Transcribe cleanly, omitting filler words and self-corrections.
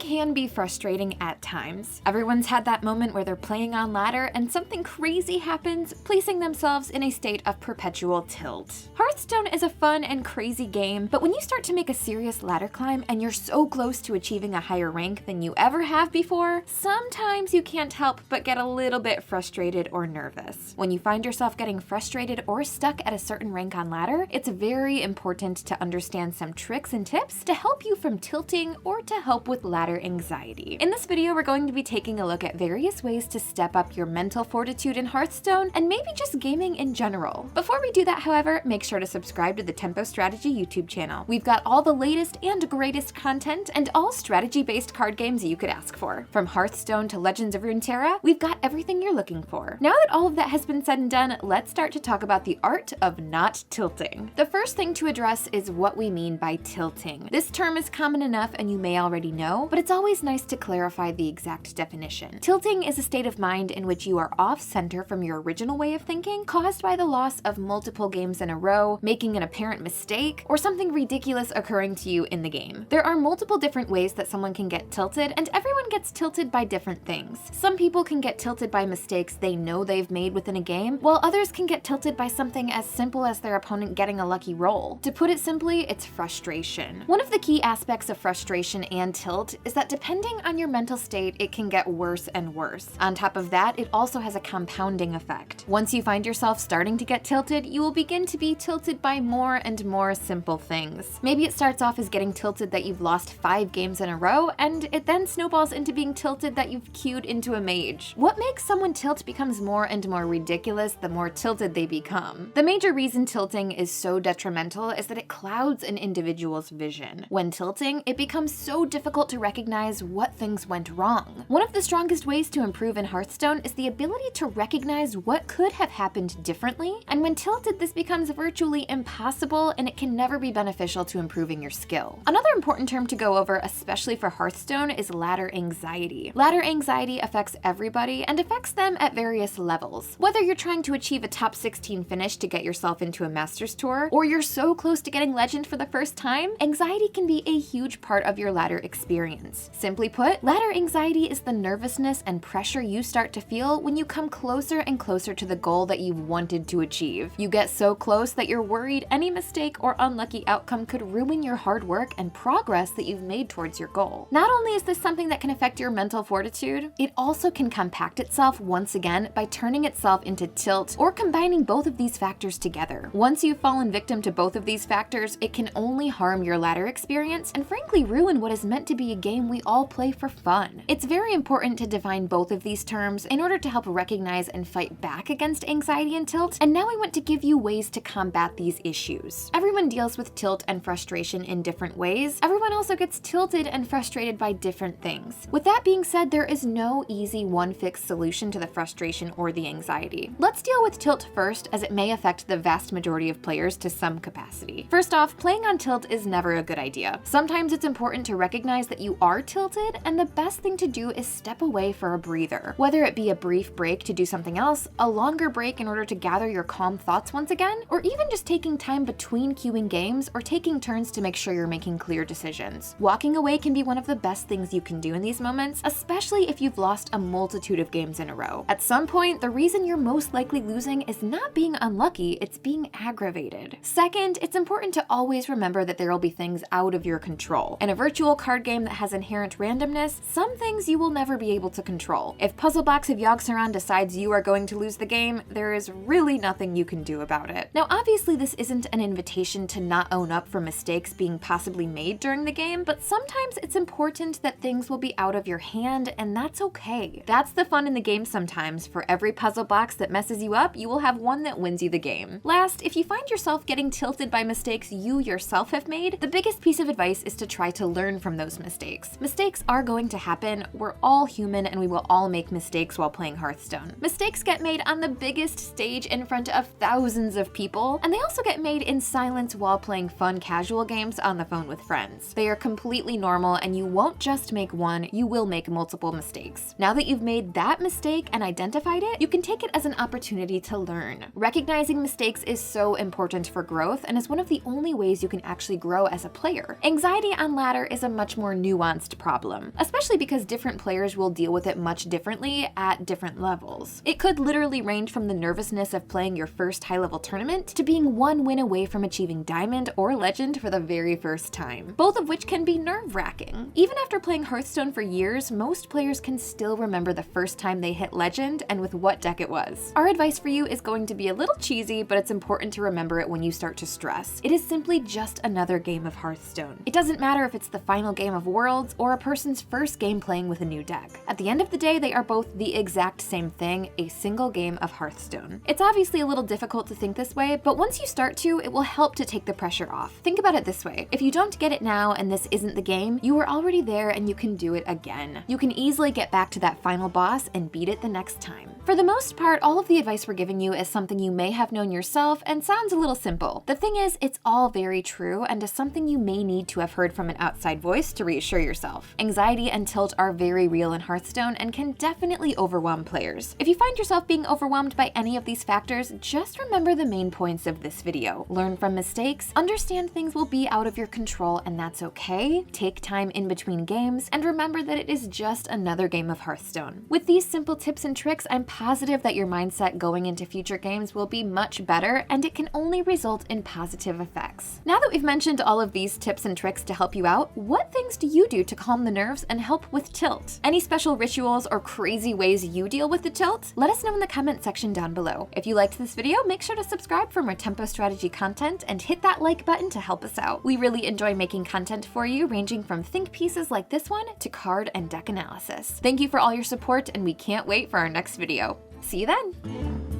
can be frustrating at times. Everyone's had that moment where they're playing on ladder and something crazy happens, placing themselves in a state of perpetual tilt. Hearthstone is a fun and crazy game, but when you start to make a serious ladder climb and you're so close to achieving a higher rank than you ever have before, sometimes you can't help but get a little bit frustrated or nervous. When you find yourself getting frustrated or stuck at a certain rank on ladder, it's very important to understand some tricks and tips to help you from tilting or to help with ladder anxiety. In this video, we're going to be taking a look at various ways to step up your mental fortitude in Hearthstone and maybe just gaming in general. Before we do that, however, make sure to subscribe to the Tempo Strategy YouTube channel. We've got all the latest and greatest content and all strategy-based card games you could ask for. From Hearthstone to Legends of Runeterra, we've got everything you're looking for. Now that all of that has been said and done, let's start to talk about the art of not tilting. The first thing to address is what we mean by tilting. This term is common enough and you may already know, but it's always nice to clarify the exact definition. Tilting is a state of mind in which you are off center from your original way of thinking, caused by the loss of multiple games in a row, making an apparent mistake, or something ridiculous occurring to you in the game. There are multiple different ways that someone can get tilted, and everyone gets tilted by different things. Some people can get tilted by mistakes they know they've made within a game, while others can get tilted by something as simple as their opponent getting a lucky roll. To put it simply, it's frustration. One of the key aspects of frustration and tilt is that depending on your mental state, it can get worse and worse. On top of that, it also has a compounding effect. Once you find yourself starting to get tilted, you will begin to be tilted by more and more simple things. Maybe it starts off as getting tilted that you've lost 5 games in a row, and it then snowballs into being tilted that you've queued into a mage. What makes someone tilt becomes more and more ridiculous the more tilted they become. The major reason tilting is so detrimental is that it clouds an individual's vision. When tilting, it becomes so difficult to recognize what things went wrong. One of the strongest ways to improve in Hearthstone is the ability to recognize what could have happened differently, and when tilted, this becomes virtually impossible and it can never be beneficial to improving your skill. Another important term to go over, especially for Hearthstone, is ladder anxiety. Ladder anxiety affects everybody and affects them at various levels. Whether you're trying to achieve a top 16 finish to get yourself into a Masters Tour, or you're so close to getting Legend for the first time, anxiety can be a huge part of your ladder experience. Simply put, ladder anxiety is the nervousness and pressure you start to feel when you come closer and closer to the goal that you've wanted to achieve. You get so close that you're worried any mistake or unlucky outcome could ruin your hard work and progress that you've made towards your goal. Not only is this something that can affect your mental fortitude, it also can compact itself once again by turning itself into tilt or combining both of these factors together. Once you've fallen victim to both of these factors, it can only harm your ladder experience and frankly ruin what is meant to be a game we all play for fun. It's very important to define both of these terms in order to help recognize and fight back against anxiety and tilt, and now I want to give you ways to combat these issues. Everyone deals with tilt and frustration in different ways. Everyone also gets tilted and frustrated by different things. With that being said, there is no easy one-fix solution to the frustration or the anxiety. Let's deal with tilt first, as it may affect the vast majority of players to some capacity. First off, playing on tilt is never a good idea. Sometimes it's important to recognize that you are tilted, and the best thing to do is step away for a breather. Whether it be a brief break to do something else, a longer break in order to gather your calm thoughts once again, or even just taking time between queuing games or taking turns to make sure you're making clear decisions. Walking away can be one of the best things you can do in these moments, especially if you've lost a multitude of games in a row. At some point, the reason you're most likely losing is not being unlucky, it's being aggravated. Second, it's important to always remember that there will be things out of your control. In a virtual card game that has inherent randomness, some things you will never be able to control. If Puzzle Box of Yogg-Saron decides you are going to lose the game, there is really nothing you can do about it. Now, obviously, this isn't an invitation to not own up for mistakes being possibly made during the game, but sometimes it's important that things will be out of your hand, and that's okay. That's the fun in the game sometimes. For every puzzle box that messes you up, you will have one that wins you the game. Last, if you find yourself getting tilted by mistakes you yourself have made, the biggest piece of advice is to try to learn from those mistakes. Mistakes are going to happen. We're all human and we will all make mistakes while playing Hearthstone. Mistakes get made on the biggest stage in front of thousands of people, and they they also get made in silence while playing fun casual games on the phone with friends. They are completely normal, and you won't just make one, you will make multiple mistakes. Now that you've made that mistake and identified it, you can take it as an opportunity to learn. Recognizing mistakes is so important for growth and is one of the only ways you can actually grow as a player. Anxiety on ladder is a much more nuanced problem, especially because different players will deal with it much differently at different levels. It could literally range from the nervousness of playing your first high-level tournament to being one win away from achieving Diamond or Legend for the very first time, both of which can be nerve-wracking. Even after playing Hearthstone for years, most players can still remember the first time they hit Legend and with what deck it was. Our advice for you is going to be a little cheesy, but it's important to remember it when you start to stress. It is simply just another game of Hearthstone. It doesn't matter if it's the final game of Worlds or a person's first game playing with a new deck. At the end of the day, they are both the exact same thing, a single game of Hearthstone. It's obviously a little difficult to think this way, but once you start to, it will help to take the pressure off. Think about it this way. If you don't get it now and this isn't the game, you were already there and you can do it again. You can easily get back to that final boss and beat it the next time. For the most part, all of the advice we're giving you is something you may have known yourself and sounds a little simple. The thing is, it's all very true and is something you may need to have heard from an outside voice to reassure yourself. Anxiety and tilt are very real in Hearthstone and can definitely overwhelm players. If you find yourself being overwhelmed by any of these factors, just remember the main points of this video. Learn from mistakes, understand things will be out of your control and that's okay, take time in between games, and remember that it is just another game of Hearthstone. With these simple tips and tricks, I'm positive that your mindset going into future games will be much better, and it can only result in positive effects. Now that we've mentioned all of these tips and tricks to help you out, what things do you do to calm the nerves and help with tilt? Any special rituals or crazy ways you deal with the tilt? Let us know in the comment section down below. If you liked this video, make sure to subscribe for more tempo strategy content and hit that like button to help us out. We really enjoy making content for you, ranging from think pieces like this one to card and deck analysis. Thank you for all your support, and we can't wait for our next video. See you then!